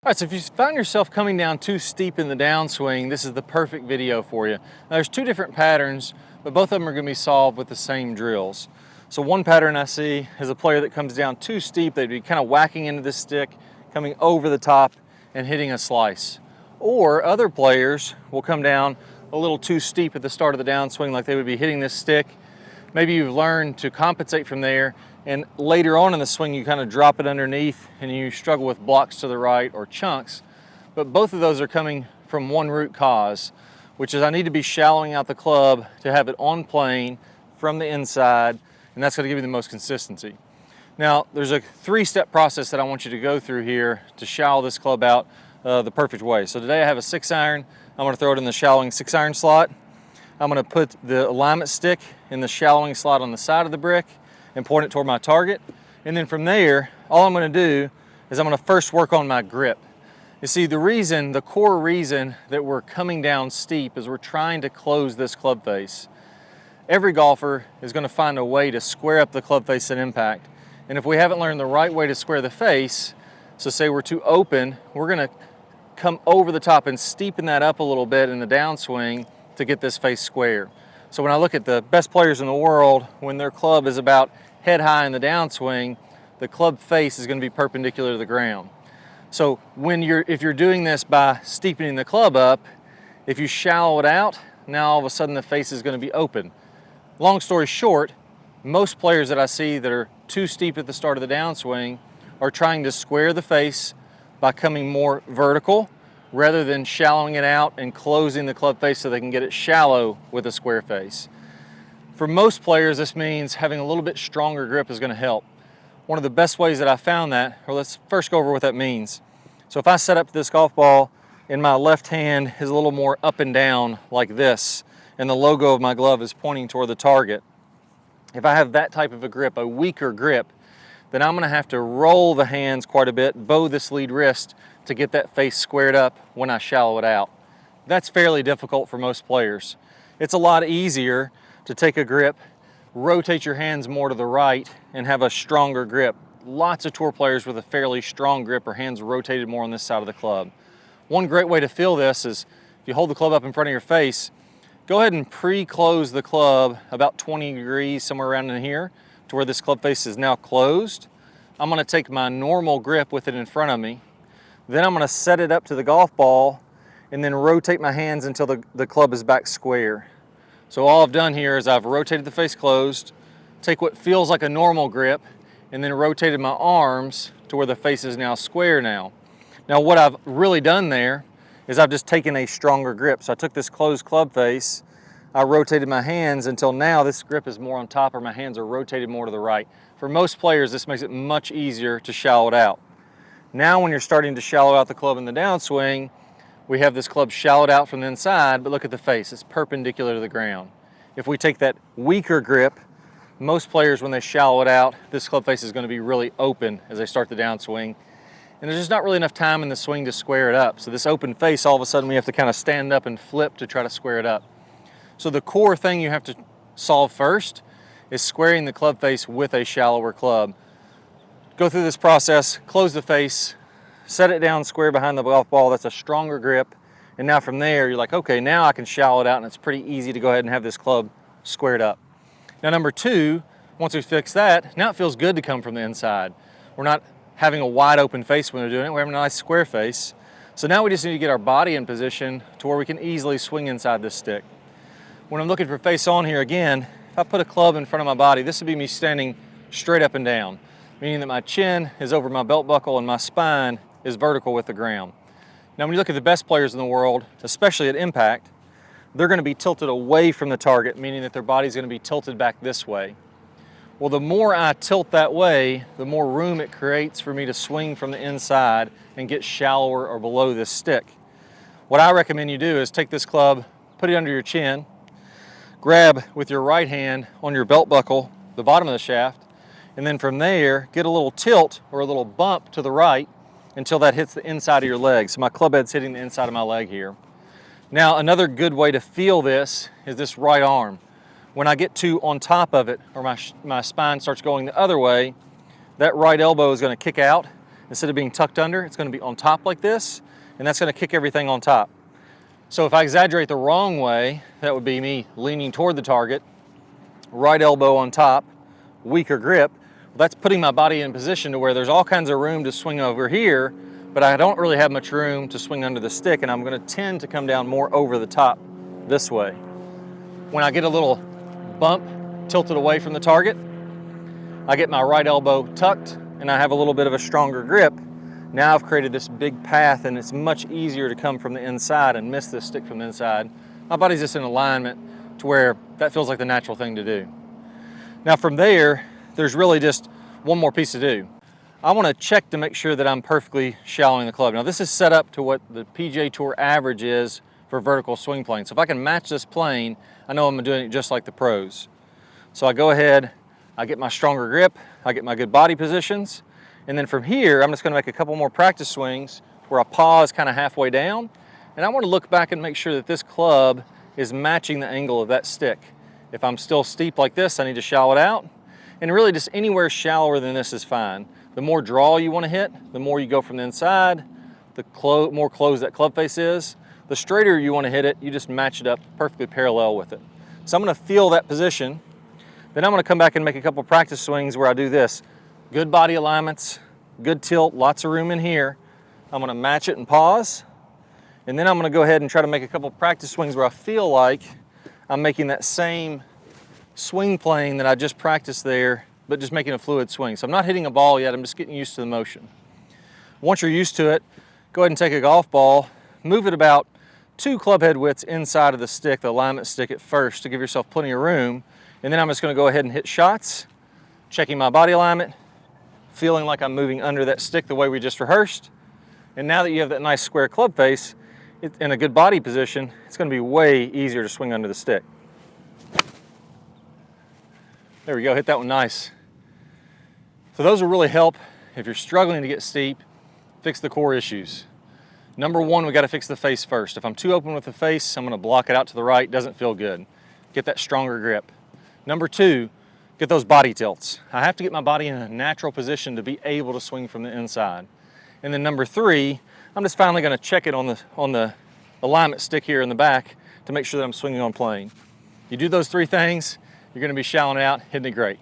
All right, so if you find yourself coming down too steep in the downswing, this is the perfect video for you. Now, there's two different patterns, but both of them are going to be solved with the same drills. So one pattern I see is a player that comes down too steep. They'd be kind of whacking into the stick, coming over the top and hitting a slice. Or other players will come down a little too steep at the start of the downswing, like they would be hitting this stick. Maybe you've learned to compensate from there, and later on in the swing you kind of drop it underneath and you struggle with blocks to the right or chunks. But both of those are coming from one root cause, which is I need to be shallowing out the club to have it on plane from the inside, and that's going to give you the most consistency. Now, there's a three-step process that I want you to go through here to shallow this club out the perfect way. So today I have a 6-iron. I'm going to throw it in the shallowing 6-iron slot. I'm going to put the alignment stick in the shallowing slot on the side of the brick and point it toward my target. And then from there, all I'm going to do is I'm going to first work on my grip. You see, the core reason that we're coming down steep is we're trying to close this club face. Every golfer is going to find a way to square up the club face at impact. And if we haven't learned the right way to square the face, so say we're too open, we're going to come over the top and steepen that up a little bit in the downswing to get this face square. So when I look at the best players in the world, when their club is about head high in the downswing, the club face is going to be perpendicular to the ground. So if you're doing this by steepening the club up, if you shallow it out, now all of a sudden the face is going to be open. Long story short, most players that I see that are too steep at the start of the downswing are trying to square the face by coming more vertical rather than shallowing it out and closing the club face so they can get it shallow with a square face. For most players, this means having a little bit stronger grip is going to help. One of the best ways that I found that, or let's first go over what that means. So if I set up this golf ball and my left hand is a little more up and down like this, and the logo of my glove is pointing toward the target, if I have that type of a grip, a weaker grip, then I'm going to have to roll the hands quite a bit, bow this lead wrist to get that face squared up when I shallow it out. That's fairly difficult for most players. It's a lot easier to take a grip, rotate your hands more to the right, and have a stronger grip. Lots of tour players with a fairly strong grip or hands rotated more on this side of the club. One great way to feel this is if you hold the club up in front of your face, go ahead and pre-close the club about 20 degrees, somewhere around in here, to where this club face is now closed. I'm going to take my normal grip with it in front of me. Then I'm going to set it up to the golf ball and then rotate my hands until the club is back square. So all I've done here is I've rotated the face closed, take what feels like a normal grip, and then rotated my arms to where the face is now square now. Now what I've really done there is I've just taken a stronger grip. So I took this closed club face, I rotated my hands until now this grip is more on top or my hands are rotated more to the right. For most players, this makes it much easier to shallow it out. Now when you're starting to shallow out the club in the downswing, we have this club shallowed out from the inside, but look at the face, it's perpendicular to the ground. If we take that weaker grip, most players when they shallow it out, this club face is going to be really open as they start the downswing. And there's just not really enough time in the swing to square it up. So this open face, all of a sudden we have to kind of stand up and flip to try to square it up. So the core thing you have to solve first is squaring the club face with a shallower club. Go through this process, close the face, set it down square behind the golf ball, that's a stronger grip, and now from there you're like, okay, now I can shallow it out and it's pretty easy to go ahead and have this club squared up. Now number two, once we fix that, now it feels good to come from the inside. We're not having a wide open face when we're doing it, we're having a nice square face. So now we just need to get our body in position to where we can easily swing inside this stick. When I'm looking for face on here again, if I put a club in front of my body, this would be me standing straight up and down, meaning that my chin is over my belt buckle and my spine is vertical with the ground. Now when you look at the best players in the world, especially at impact, they're going to be tilted away from the target, meaning that their body's going to be tilted back this way. Well, the more I tilt that way, the more room it creates for me to swing from the inside and get shallower or below this stick. What I recommend you do is take this club, put it under your chin, grab with your right hand on your belt buckle, the bottom of the shaft, and then from there, get a little tilt or a little bump to the right until that hits the inside of your leg. So my club head's hitting the inside of my leg here. Now, another good way to feel this is this right arm. When I get too on top of it or my spine starts going the other way, that right elbow is going to kick out Instead of being tucked under, it's gonna be on top like this, and that's gonna kick everything on top. So if I exaggerate the wrong way, that would be me leaning toward the target, right elbow on top, weaker grip. Well, that's putting my body in position to where there's all kinds of room to swing over here, but I don't really have much room to swing under the stick, and I'm gonna tend to come down more over the top this way. When I get a little bump tilted away from the target, I get my right elbow tucked and I have a little bit of a stronger grip. Now I've created this big path and it's much easier to come from the inside and miss this stick from the inside. My body's just in alignment to where that feels like the natural thing to do. Now from there, there's really just one more piece to do. I want to check to make sure that I'm perfectly shallowing the club. Now this is set up to what the PGA Tour average is for vertical swing plane. So if I can match this plane, I know I'm doing it just like the pros. So I go ahead, I get my stronger grip, I get my good body positions, and then from here, I'm just gonna make a couple more practice swings where I pause kind of halfway down, and I wanna look back and make sure that this club is matching the angle of that stick. If I'm still steep like this, I need to shallow it out, and really just anywhere shallower than this is fine. The more draw you wanna hit, the more you go from the inside, the more closed that club face is. The straighter you wanna hit it, you just match it up perfectly parallel with it. So I'm gonna feel that position, then I'm gonna come back and make a couple practice swings where I do this. Good body alignments, good tilt, lots of room in here. I'm gonna match it and pause. And then I'm gonna go ahead and try to make a couple practice swings where I feel like I'm making that same swing plane that I just practiced there, but just making a fluid swing. So I'm not hitting a ball yet, I'm just getting used to the motion. Once you're used to it, go ahead and take a golf ball, move it about 2 club head widths inside of the stick, the alignment stick at first to give yourself plenty of room. And then I'm just gonna go ahead and hit shots, checking my body alignment, feeling like I'm moving under that stick the way we just rehearsed. And now that you have that nice square club face in a good body position, it's gonna be way easier to swing under the stick. There we go, hit that one nice. So those will really help if you're struggling to get steep, fix the core issues. Number one, we gotta fix the face first. If I'm too open with the face, I'm gonna block it out to the right, doesn't feel good. Get that stronger grip. Number two, get those body tilts. I have to get my body in a natural position to be able to swing from the inside. And then number three, I'm just finally gonna check it on the alignment stick here in the back to make sure that I'm swinging on plane. You do those 3 things, you're gonna be shallowing out, hitting it great.